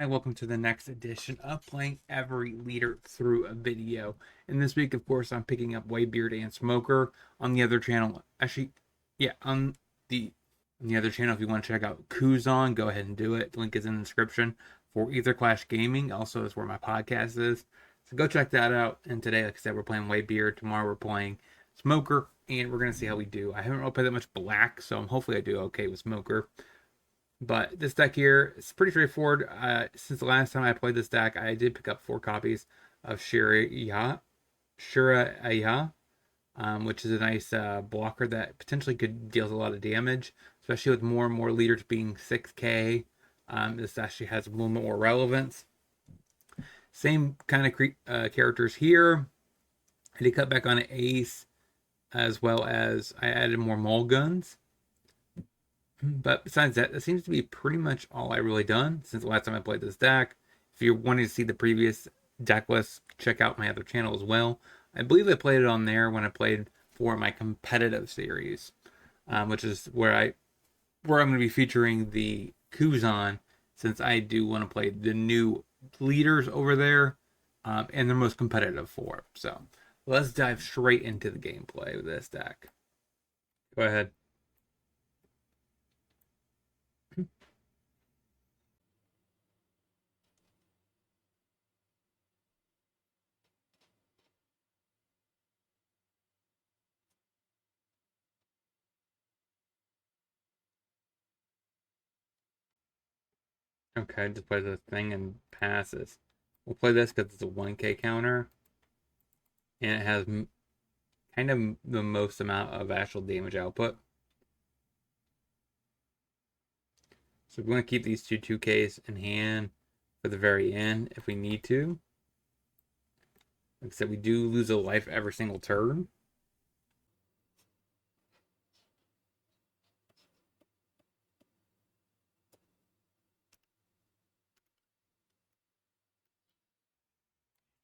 Hi, welcome to the next edition of Playing Every Leader Through a Video. And this week, of course, I'm picking up Whitebeard and Smoker on the other channel. Actually, yeah, on the other channel, if you want to check out Kuzon, go ahead and do it. The link is in the description for Ether Clash Gaming. Also, is where my podcast is. So go check that out. And today, like I said, we're playing Whitebeard. Tomorrow, we're playing Smoker, and we're going to see how we do. I haven't really played that much Black, so hopefully I do okay with Smoker. But this deck here is pretty straightforward. Since the last time I played this deck, I did pick up 4 copies of Shura, which is a nice blocker that potentially could deal a lot of damage, especially with more and more leaders being 6K. This actually has a little more relevance. Same kind of characters here. I did cut back on an Ace, as well as I added more Mulguns. But besides that, that seems to be pretty much all I really done since the last time I played this deck. If you're wanting to see the previous deck list, check out my other channel as well. I believe I played it on there when I played for my competitive series, which is where I'm going to be featuring the Kuzan, since I do want to play the new leaders over there, and the most competitive for. So let's dive straight into the gameplay of this deck. Go ahead. Okay, just play the thing and passes. We'll play this because it's a 1K counter, and it has kind of the most amount of actual damage output. So we want to keep these two 2Ks in hand for the very end if we need to. Like I said, we do lose a life every single turn.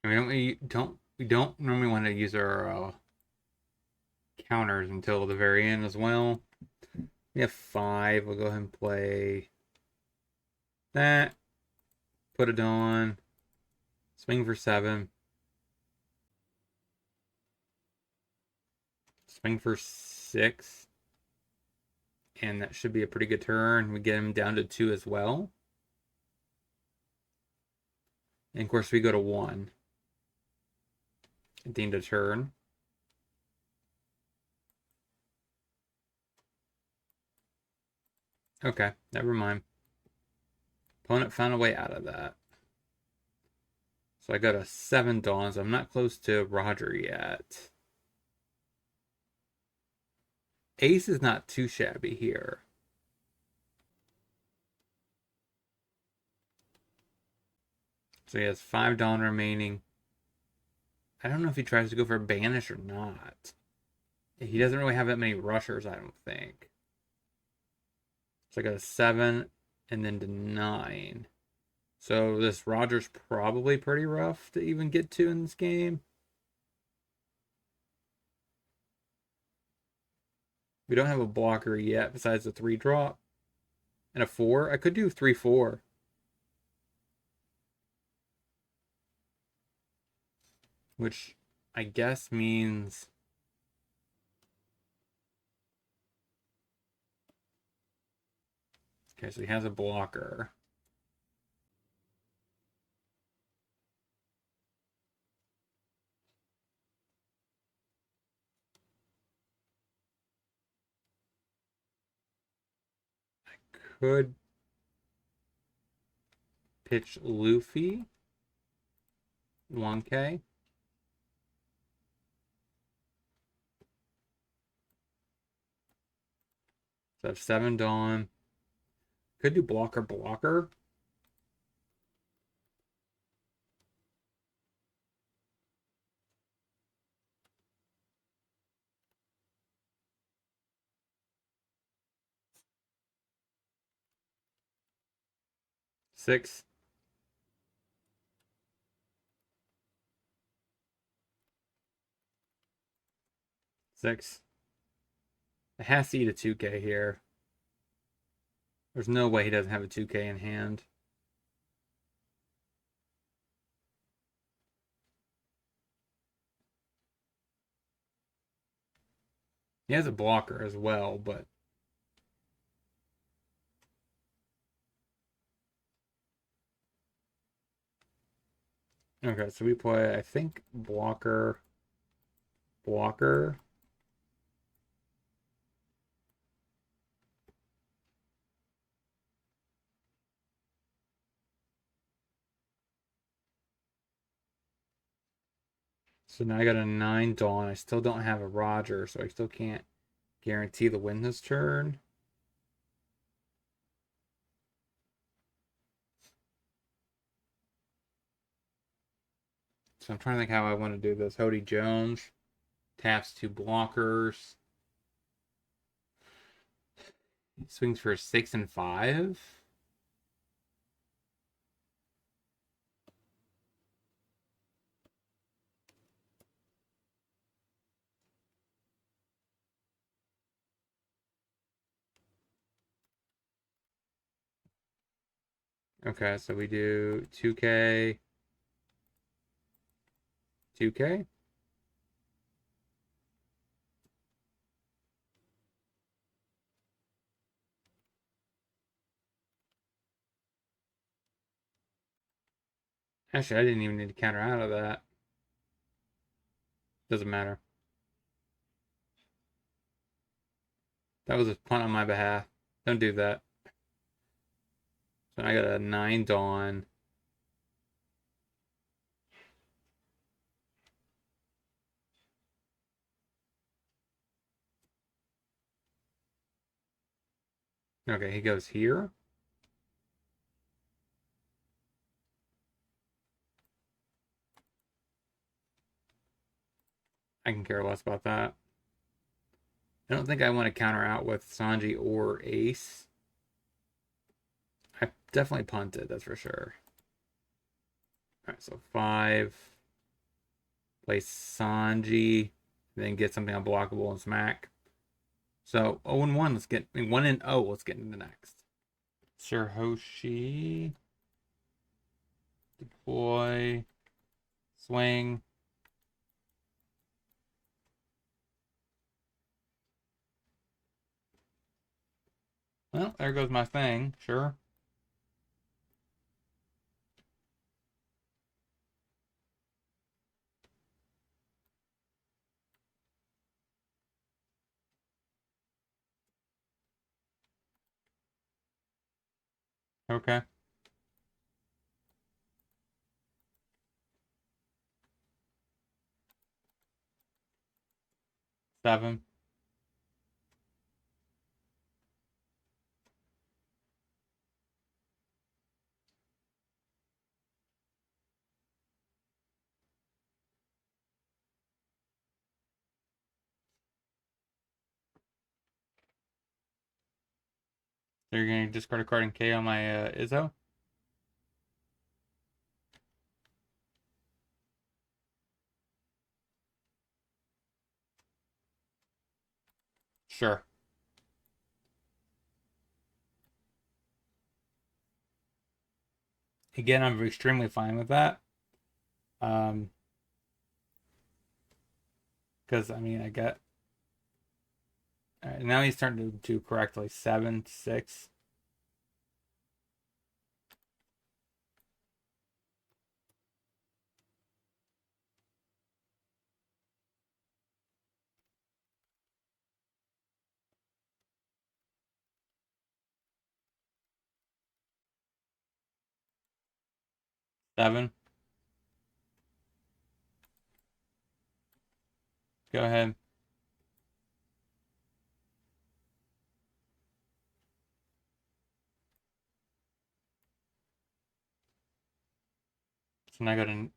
And we don't normally want to use our counters until the very end as well. We have 5. We'll go ahead and play that. Put it on. Swing for 7. Swing for 6. And that should be a pretty good turn. We get him down to 2 as well. And of course, we go to 1 at the end of turn. Okay, never mind. Opponent found a way out of that. So I got a 7 Dawns. I'm not close to Roger yet. Ace is not too shabby here. So he has 5 Dawn remaining. I don't know if he tries to go for Banish or not. He doesn't really have that many rushers, I don't think. So I got a 7 and then to 9. So this Roger's probably pretty rough to even get to in this game. We don't have a blocker yet besides the 3 drop and a 4. I could do 3/4. Which I guess means okay, so he has a blocker. I could pitch Luffy 1K. So I have 7 Dawn. Could do blocker. 6. 6. It has to eat a 2K here. There's no way he doesn't have a 2K in hand. He has a blocker as well, but okay. So we play, I think, blocker, blocker. So now I got a 9 Dawn. I still don't have a Roger, so I still can't guarantee the win this turn. So I'm trying to think how I want to do this. Hody Jones taps 2 blockers. He swings for 6 and 5. Okay, so we do 2K, 2K. Actually, I didn't even need to counter out of that. Doesn't matter. That was a punt on my behalf. Don't do that. So I got a 9 Dawn. Okay, he goes here. I can care less about that. I don't think I want to counter out with Sanji or Ace. I definitely punted, that's for sure. All right, so 5. Play Sanji. Then get something unblockable and smack. So 0 and 1. Let's get 1 and 0. Let's get into the next. Sir Hoshi. Deploy. Swing. Well, there goes my thing. Sure. Okay. 7. So you're going to discard a card and K on my Izzo? Sure. Again, I'm extremely fine with that. Um, because I mean, I got now he's starting to do correctly. 7, 6. 7. Go ahead. So now I got a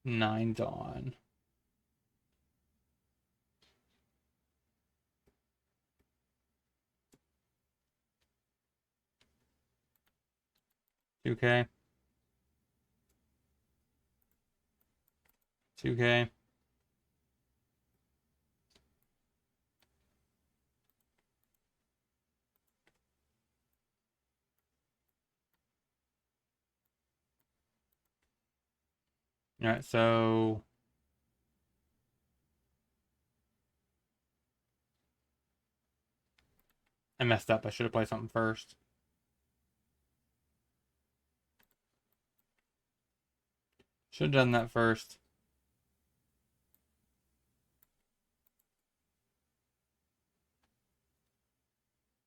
9 Dawn. Two K. 2K. All right, so I messed up. I should have played something first. Should have done that first.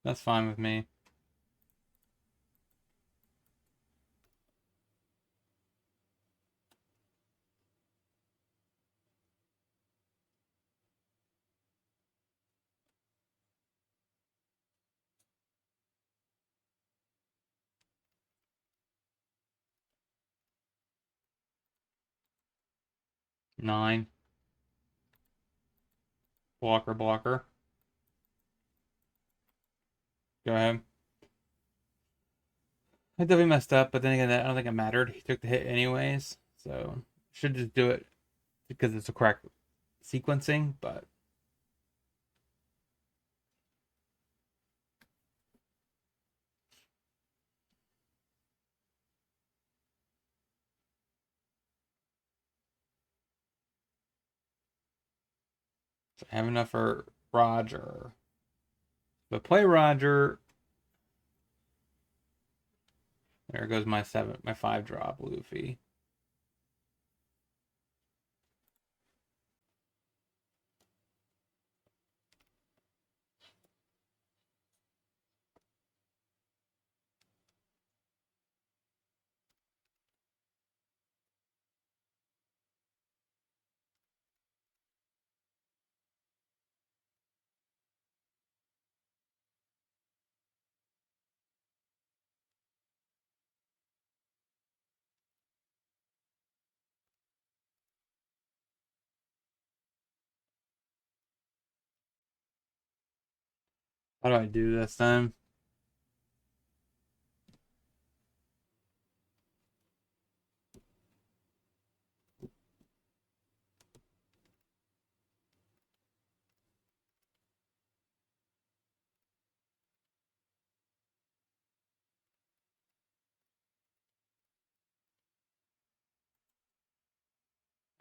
That's fine with me. Nine. Blocker, blocker. Go ahead. I definitely messed up, but then again, I don't think it mattered. He took the hit anyways, so should just do it because it's a correct sequencing. But I have enough for Roger. But play Roger. There goes my 5 drop Luffy. How do I do this then?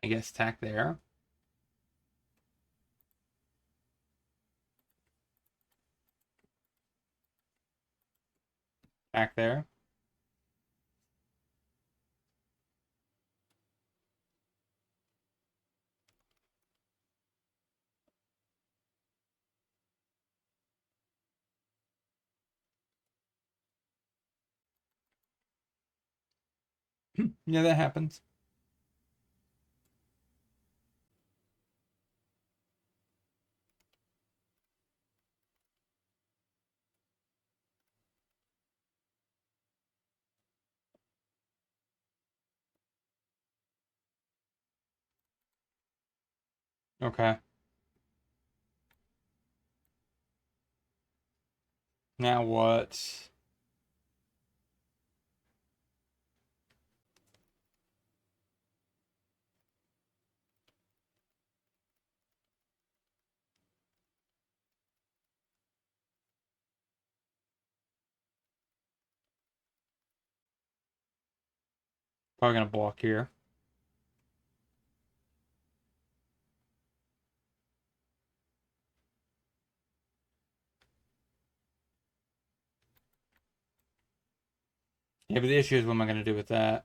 I guess tack there. Tack there. Yeah, that happens. Okay. Now what? Probably gonna block here. Yeah, but the issue is what am I gonna do with that?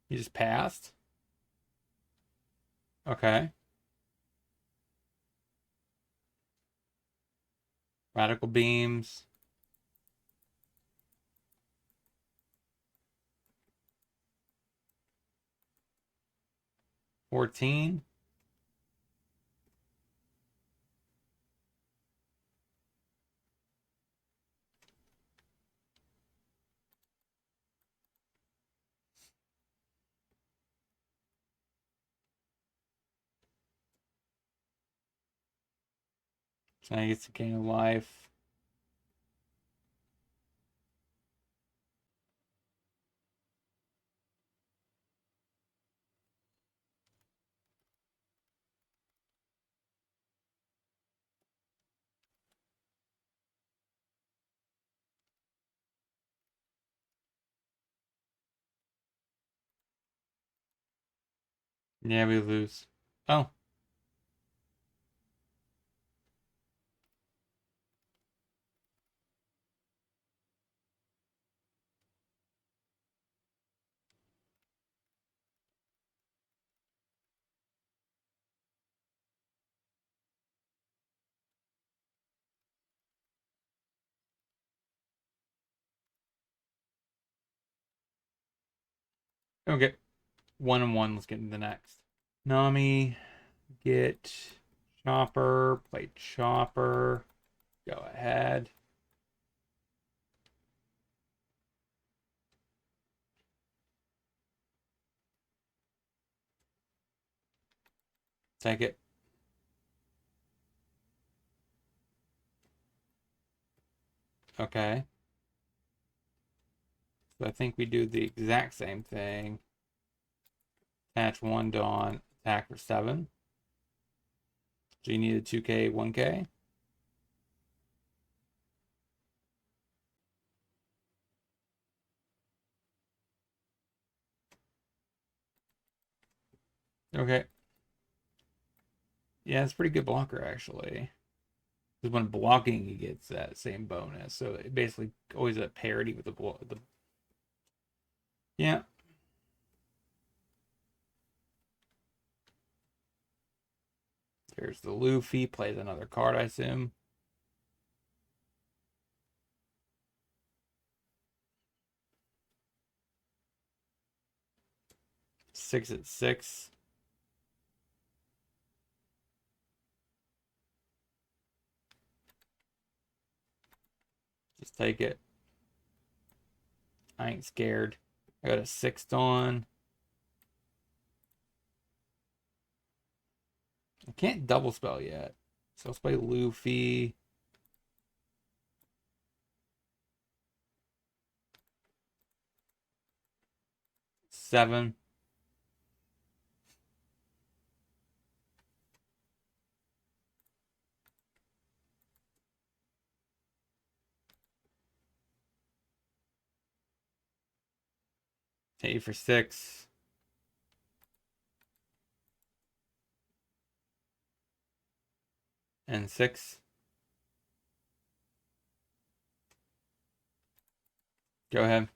You just passed? Okay. Radical beams. 14. So now he gets to gain a life. Yeah, we lose. Oh. Okay, 1-1. Let's get into the next. Nami, get Chopper, play Chopper. Go ahead. Take it. Okay. So I think we do the exact same thing. Attach 1 Dawn, attack for 7. So you need a 2K, 1K. Okay. Yeah, it's a pretty good blocker, actually. Because when blocking, he gets that same bonus. So it basically always at parity with the. Yeah. There's the Luffy. Plays another card, I assume. 6 at 6. Just take it. I ain't scared. I got a 6 Dawn. I can't double spell yet. So let's play Luffy. 7. Take for 6. And 6. Go ahead.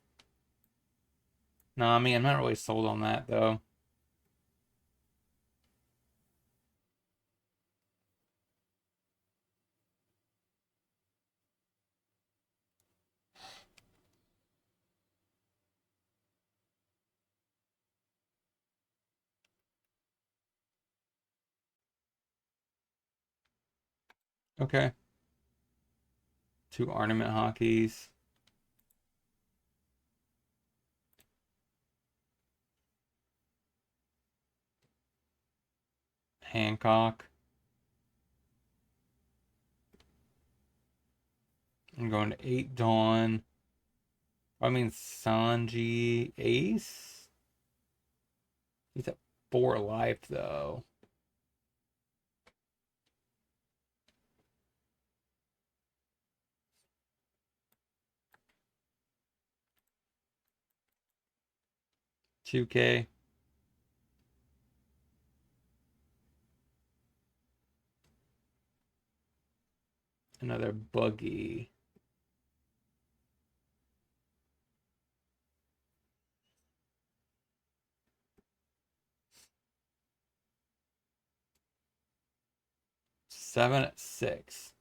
Nami, I'm not really sold on that, though. Okay. 2 ornament hockeys. Hancock. I'm going to 8 Dawn. I mean Sanji Ace. He's at 4 life though. Two K. Another buggy. Seven at 6.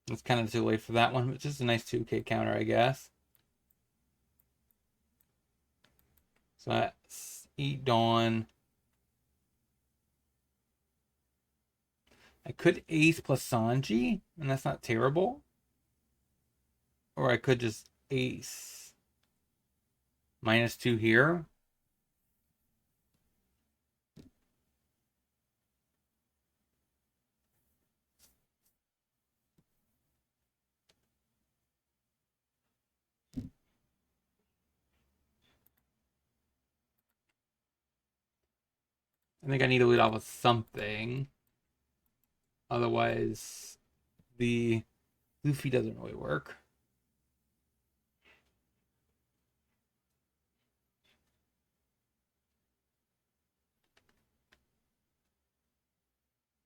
It's kind of too late for that one, but just a nice 2K counter, I guess. So that's 8 Dawn. I could ace plus Sanji, and that's not terrible. Or I could just ace -2 here. I think I need to lead off with something. Otherwise, the Luffy doesn't really work.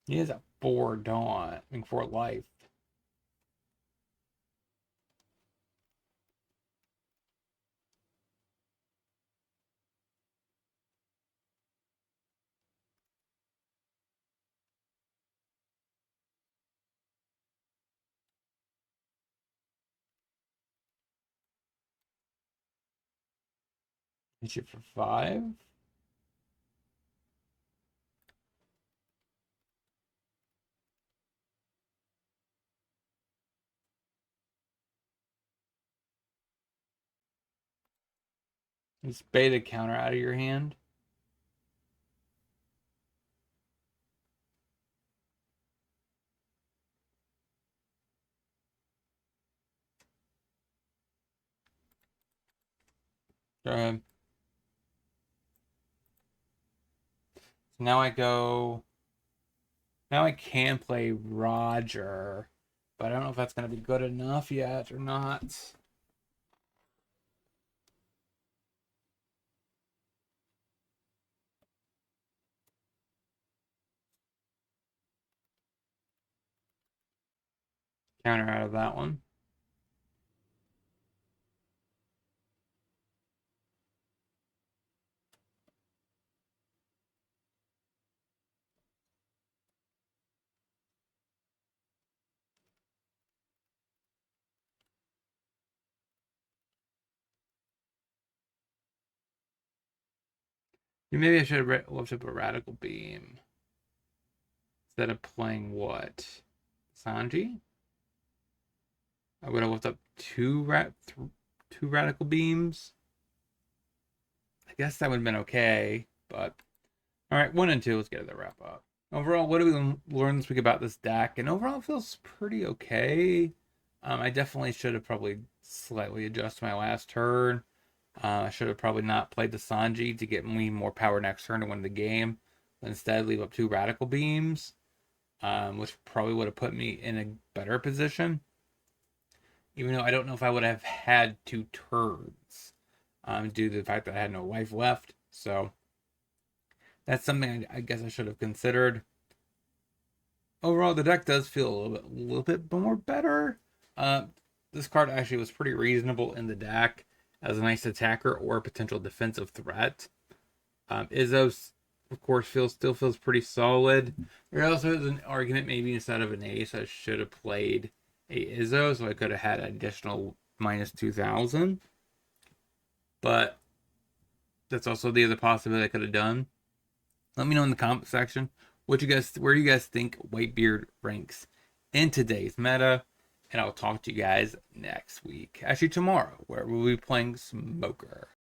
He has a 4 Dawn. I mean, 4 life. Hit you for 5. This beta counter out of your hand. Go ahead. So now I go. Now I can play Roger, but I don't know if that's going to be good enough yet or not. Counter out of that one. Maybe I should have looked up a Radical Beam instead of playing what? Sanji? I would have looked up two Radical Beams. I guess that would have been okay, but all right, 1 and 2. Let's get to the wrap up. Overall, what do we learn this week about this deck? And overall, it feels pretty okay. I definitely should have probably slightly adjusted my last turn. I should have probably not played the Sanji to get me more power next turn to win the game. But instead, leave up 2 Radical Beams, which probably would have put me in a better position. Even though I don't know if I would have had 2 turns due to the fact that I had no life left. So that's something I guess I should have considered. Overall, the deck does feel a little bit more better. This card actually was pretty reasonable in the deck as a nice attacker or a potential defensive threat. Izzos, of course, still feels pretty solid. There also is an argument maybe instead of an ace, I should have played a Izzo, so I could have had an additional minus 2,000. But that's also the other possibility I could have done. Let me know in the comment section where you guys think Whitebeard ranks in today's meta, and I'll talk to you guys next week. Actually, tomorrow, where we'll be playing Smoker.